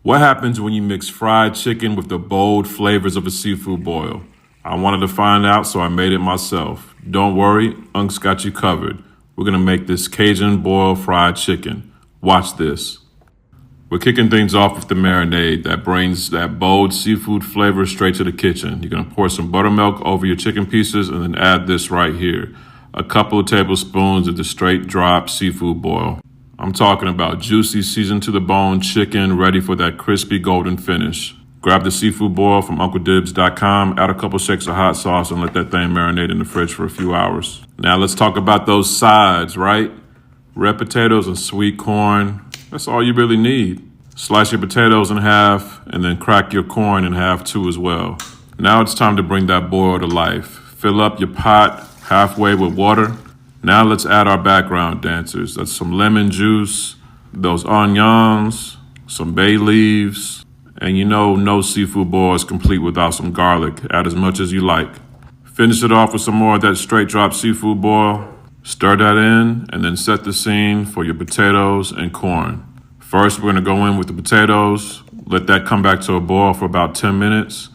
What happens when you mix fried chicken with the bold flavors of a seafood boil? I wanted to find out, so I made it myself. Don't worry, Unc's got you covered. We're gonna make this Cajun boiled fried chicken. Watch this. We're kicking things off with the marinade that brings that bold seafood flavor straight to the kitchen. You're gonna pour some buttermilk over your chicken pieces and then add this right here. A couple of tablespoons of the straight drop seafood boil. I'm talking about juicy, seasoned to the bone chicken ready for that crispy golden finish. Grab the seafood boil from UncleDibs.com, add a couple shakes of hot sauce, and let that thing marinate in the fridge for a few hours. Now let's talk about those sides, right? Red potatoes and sweet corn. That's all you really need. Slice your potatoes in half and then crack your corn in half too as well. Now it's time to bring that boil to life. Fill up your pot halfway with water. Now let's add our background dancers. That's some lemon juice, those onions, some bay leaves, and you know no seafood boil is complete without some garlic. Add as much as you like. Finish it off with some more of that straight drop seafood boil. Stir that in and then set the scene for your potatoes and corn. First, we're gonna go in with the potatoes, let that come back to a boil for about 10 minutes,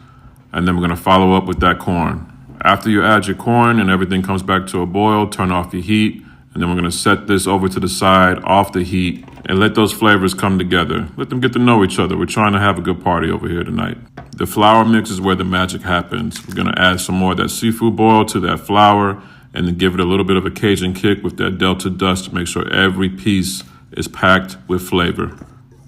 and then we're gonna follow up with that corn. After you add your corn and everything comes back to a boil, turn off your heat, and then we're gonna set this over to the side off the heat and let those flavors come together. Let them get to know each other. We're trying to have a good party over here tonight. The flour mix is where the magic happens. We're gonna add some more of that seafood boil to that flour and then give it a little bit of a Cajun kick with that Delta dust to make sure every piece is packed with flavor.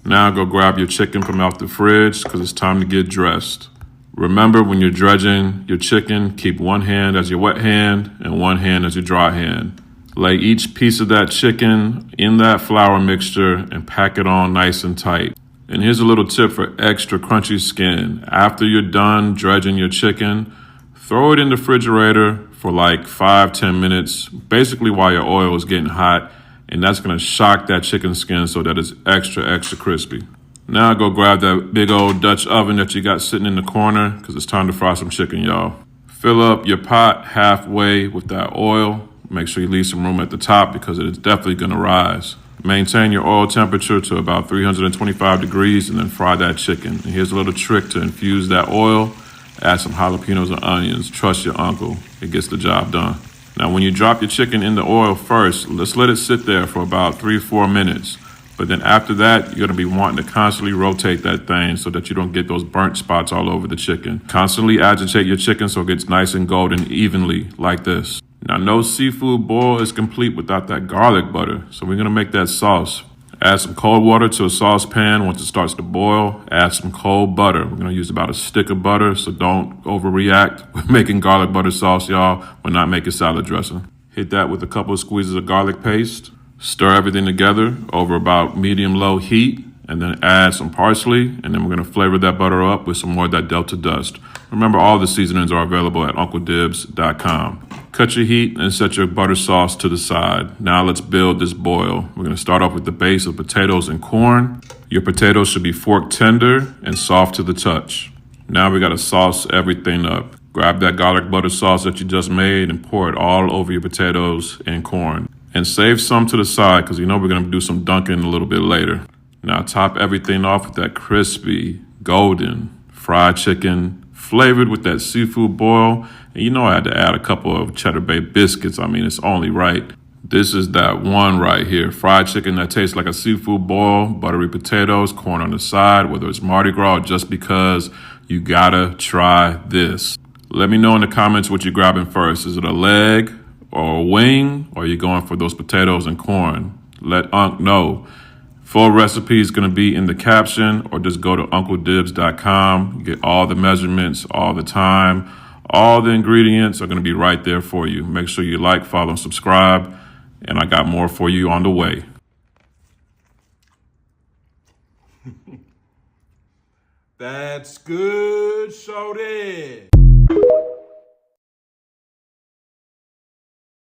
Now go grab your chicken from out the fridge because it's time to get dressed. Remember, when you're dredging your chicken, keep one hand as your wet hand and one hand as your dry hand. Lay each piece of that chicken in that flour mixture and pack it on nice and tight. And here's a little tip for extra crunchy skin. After you're done dredging your chicken, throw it in the refrigerator for like 5-10 minutes, basically while your oil is getting hot, and that's gonna shock that chicken skin so that it's extra crispy. Now go grab that big old Dutch oven that you got sitting in the corner because it's time to fry some chicken, y'all. Fill up your pot halfway with that oil. Make sure you leave some room at the top because it is definitely gonna rise. Maintain your oil temperature to about 325 degrees and then fry that chicken. And here's a little trick to infuse that oil. Add some jalapenos and onions. Trust your uncle. It gets the job done. Now, when you drop your chicken in the oil first, let's let it sit there for about 3-4 minutes. But then after that, you're going to be wanting to constantly rotate that thing so that you don't get those burnt spots all over the chicken. Constantly agitate your chicken so it gets nice and golden evenly like this. Now, no seafood boil is complete without that garlic butter. So we're going to make that sauce. Add some cold water to a saucepan. Once it starts to boil, add some cold butter. We're going to use about a stick of butter, so don't overreact. We're making garlic butter sauce, y'all. We're not making salad dressing. Hit that with a couple of squeezes of garlic paste. Stir everything together over about medium-low heat, and then add some parsley, and then we're going to flavor that butter up with some more of that Delta dust. Remember, all the seasonings are available at UncleDibs.com. Cut your heat and set your butter sauce to the side. Now let's build this boil. We're going to start off with the base of potatoes and corn. Your potatoes should be fork tender and soft to the touch. Now we got to sauce everything up. Grab that garlic butter sauce that you just made and pour it all over your potatoes and corn. And save some to the side because you know we're going to do some dunking a little bit later. Now top everything off with that crispy, golden, fried chicken, flavored with that seafood boil. And you know I had to add a couple of Cheddar Bay biscuits. I mean, it's only right. This is that one right here. Fried chicken that tastes like a seafood boil, buttery potatoes, corn on the side, whether it's Mardi Gras or just because, you gotta try this. Let me know in the comments what you're grabbing first. Is it a leg or a wing, or are you going for those potatoes and corn? Let Unc know. Full recipe is going to be in the caption, or just go to UncleDibs.com. Get all the measurements all the time. All the ingredients are going to be right there for you. Make sure you like, follow, and subscribe. And I got more for you on the way. That's good, shorty.